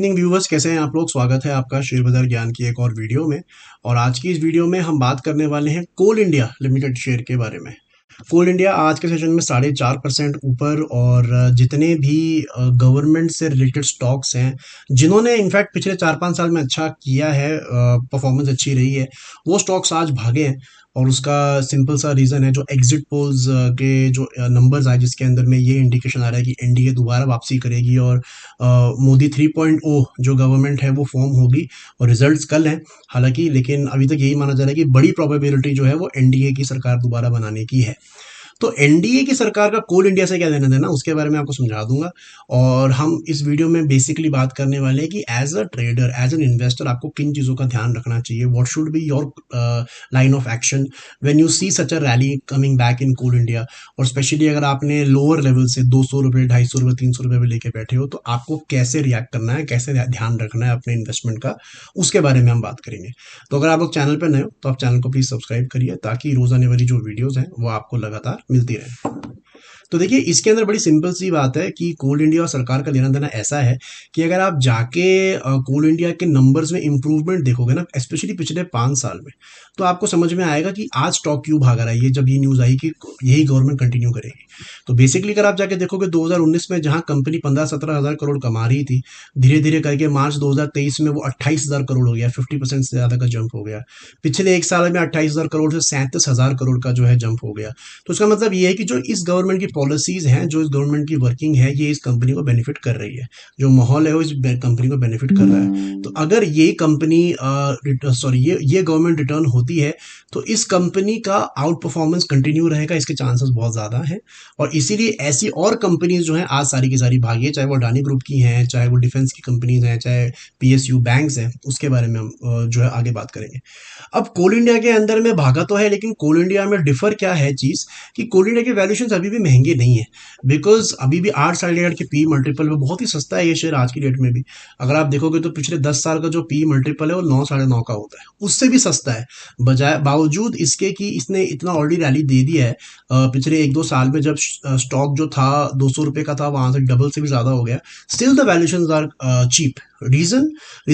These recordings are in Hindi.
इवनिंग व्यूवर्स, कैसे हैं आप लोग। स्वागत है आपका शेयर बाजार ज्ञान की एक और वीडियो में। और आज की इस वीडियो में हम बात करने वाले हैं कोल इंडिया लिमिटेड शेयर के बारे में। कोल इंडिया आज के सेशन में 4.5% ऊपर, और जितने भी गवर्नमेंट से रिलेटेड स्टॉक्स हैं जिन्होंने इनफैक्ट पिछले 4-5 साल में अच्छा किया है, परफॉर्मेंस अच्छी रही है, वो स्टॉक्स आज भागे हैं। और उसका सिंपल सा रीज़न है, जो एग्जिट पोल्स के जो नंबर्स आए जिसके अंदर में ये इंडिकेशन आ रहा है कि एनडीए दोबारा वापसी करेगी और मोदी 3.0 जो गवर्नमेंट है वो फॉर्म होगी। और रिजल्ट्स कल हैं हालांकि, लेकिन अभी तक यही माना जा रहा है कि बड़ी प्रोबेबिलिटी जो है वो एनडीए की सरकार दोबारा बनाने की है। तो एनडीए की सरकार का कोल इंडिया से क्या लेना देना, उसके बारे में आपको समझा दूंगा। और हम इस वीडियो में बेसिकली बात करने वाले हैं कि as a trader, as an investor, आपको किन चीज़ों का ध्यान रखना चाहिए। What should be your line of action when you see such a rally coming back in Coal India. और स्पेशली अगर आपने लोअर लेवल से 200 रुपये, 250 रुपये, 300 रुपये भी लेके बैठे हो, तो आपको कैसे रिएक्ट करना है, कैसे ध्यान रखना है अपने इन्वेस्टमेंट का, उसके बारे में हम बात करेंगे। तो अगर आप लोग चैनल पर नए हो तो आप चैनल को प्लीज़ सब्सक्राइब करिए, ताकि रोज़ आने वाली जो वीडियोज़ हैं वो आपको लगातार मिलती रहे। तो देखिए, इसके अंदर बड़ी सिंपल सी बात है कि कोल इंडिया और सरकार का लेना देना ऐसा है कि अगर आप जाके कोल इंडिया के नंबर्स में इंप्रूवमेंट देखोगे ना, स्पेशली पिछले 5 साल में, तो आपको समझ में आएगा कि आज स्टॉक क्यों भाग रहा है। ये जब ये न्यूज़ आई कि यही गवर्नमेंट कंटिन्यू करेगी, तो बेसिकली अगर आप जाके देखोगे 2019 में जहां कंपनी 15-17 हज़ार करोड़ कमा रही थी, धीरे धीरे करके मार्च 2023 में वो 28,000 करोड़ हो गया, 50% से ज़्यादा का जंप हो गया। पिछले एक साल में 28,000 करोड़ से 37,000 करोड़ का जो है जंप हो गया। तो इसका मतलब ये है कि जो इस गवर्नमेंट की पॉलिसीज हैं, जो इस गवर्नमेंट की वर्किंग है, ये इस कंपनी को बेनिफिट कर रही है। जो माहौल है वो इस कंपनी को बेनिफिट कर रहा है। तो अगर ये कंपनी ये गवर्नमेंट रिटर्न होती है, तो इस कंपनी का आउट परफॉर्मेंस कंटिन्यू रहेगा, इसके चांसेस बहुत ज़्यादा हैं। और इसीलिए ऐसी और कंपनीज जो हैं आज सारी की सारी भागी है, चाहे वो अडानी ग्रुप की हैं, चाहे वो डिफेंस की कंपनीज हैं, चाहे पीएसयू बैंक्स हैं। उसके बारे में हम जो है आगे बात करेंगे। अब कोल इंडिया के अंदर में भागा तो है, लेकिन कोल इंडिया में डिफर क्या है चीज़, कि कोल इंडिया के वैल्यूएशन अभी भी महंगे नहीं है। बिकॉज अभी भी 8-8.5 के पी मल्टीपल में बहुत ही सस्ता है ये शेयर आज की डेट में भी। अगर आप देखोगे तो पिछले 10 साल का जो पी मल्टीपल है वो 9-9.5 का होता है, उससे भी सस्ता है। बजाय बावजूद इसके कि इसने इतना ऑलरेडी रैली दे दिया है, पिछले 1-2 साल में जब स्टॉक जो था 200 रुपये का था, वहां से डबल से भी ज़्यादा हो गया। Still the valuations are cheap. Reason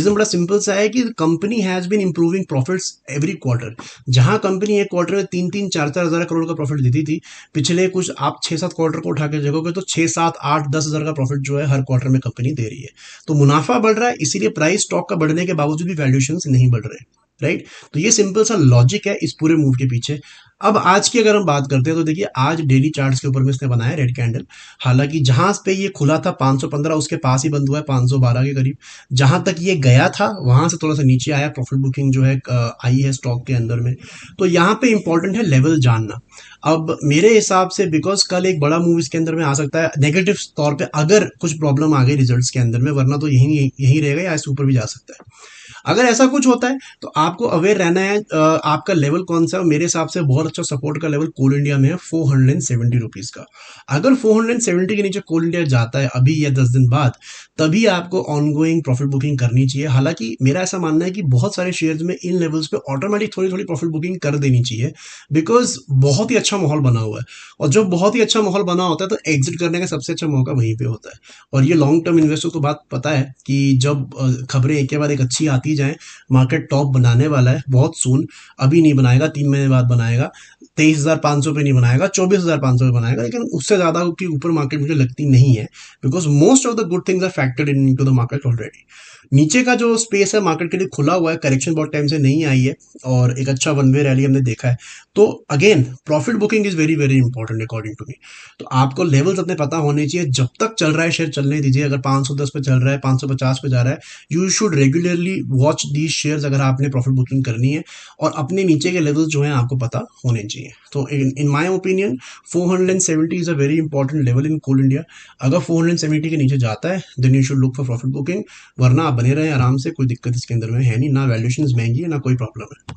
बड़ा सिंपल सा है कि company has been improving profits every quarter. जहां कंपनी एक क्वार्टर में 3-4 हज़ार करोड़ का प्रॉफिट देती थी, पिछले कुछ आप 6-7 क्वार्टर को उठा के देखोगे तो 6-7-8-10 हज़ार का प्रॉफिट जो है हर क्वार्टर में कंपनी दे रही है। तो मुनाफा बढ़ रहा है, इसीलिए प्राइस स्टॉक का बढ़ने के बावजूद भी वैल्यूएशन नहीं बढ़ रहे। राइट, तो ये सिंपल सा लॉजिक है इस पूरे मूव के पीछे। अब आज की अगर हम बात करते हैं तो देखिए, आज डेली चार्ट्स के ऊपर में इसने बनाया रेड कैंडल। हालांकि जहां पे ये खुला था 515, उसके पास ही बंद हुआ है 512 के करीब। जहां तक ये गया था वहां से थोड़ा सा नीचे आया, प्रॉफिट बुकिंग जो है आई है स्टॉक के अंदर में। तो यहाँ पे इंपॉर्टेंट है लेवल जानना। अब मेरे हिसाब से, बिकॉज कल एक बड़ा मूव इसके अंदर में आ सकता है नेगेटिव तौर पे, अगर कुछ प्रॉब्लम आ गई रिजल्ट्स के अंदर में, वरना तो यही यही रहेगा या इससे ऊपर भी जा सकता है। अगर ऐसा कुछ होता है तो आपको अवेयर रहना है आपका लेवल कौन सा है। मेरे हिसाब से बहुत अच्छा सपोर्ट का लेवल कोल इंडिया में है 470 रुपीज का। अगर 470 के नीचे कोल इंडिया जाता है अभी या 10 दिन बाद, तभी आपको ऑनगोइंग प्रॉफिट बुकिंग करनी चाहिए। हालांकि मेरा ऐसा मानना है कि बहुत सारे शेयर्स में इन लेवल्स पे ऑटोमेटिक थोड़ी थोड़ी प्रॉफिट बुकिंग कर देनी चाहिए, बिकॉज बहुत ही अच्छा माहौल बना हुआ है। और जब बहुत ही अच्छा माहौल बना होता है तो एग्जिट करने का सबसे अच्छा मौका वहीं पे होता है। और ये लॉन्ग टर्म इन्वेस्टर को बात पता है कि जब खबरें एक के बाद एक अच्छी आती जाए, मार्केट टॉप बनाने वाला है बहुत सून, अभी नहीं बनाएगा, 3 महीने बाद बनाएगा, 23,500 पे नहीं बनाएगा, 24,500 पे बनाएगा, लेकिन उससे ज्यादा की ऊपर मार्केट मुझे लगती नहीं है। Because most of the good things are factored into the market already. नीचे का जो स्पेस है मार्केट के लिए खुला हुआ है, करेक्शन बहुत टाइम से नहीं आई है, और एक अच्छा वन वे रैली हमने देखा है। तो again profit booking is very very important according to me. तो आपको लेवल्स अपने पता होने चाहिए। जब तक चल रहा है शेयर चलने दीजिए। अगर 510 पे चल रहा है, 550 पे जा रहा है, you should regularly watch these shares अगर आपने प्रॉफिट बुकिंग करनी है। और अपने नीचे के लेवल्स जो हैं आपको पता होने चाहिए। तो in my opinion 470 is a very important level in Coal India. अगर 470 के नीचे जाता है then you should look for profit booking, वरना आप बने रहे आराम से, कोई दिक्कत इसके अंदर में है नहीं, ना वैल्यूएशन महंगी है ना कोई प्रॉब्लम है।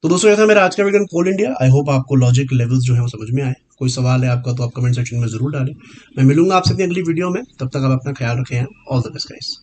तो दोस्तों, ऐसा मेरा आज का video Coal India. I hope आपको लॉजिक लेवल्स जो है वो समझ में आए। कोई सवाल है आपका तो आप कमेंट सेक्शन में जरूर डालें। मैं मिलूंगा आपसे अपनी अगली वीडियो में, तब तक आप अपना ख्याल रखें। All the best guys.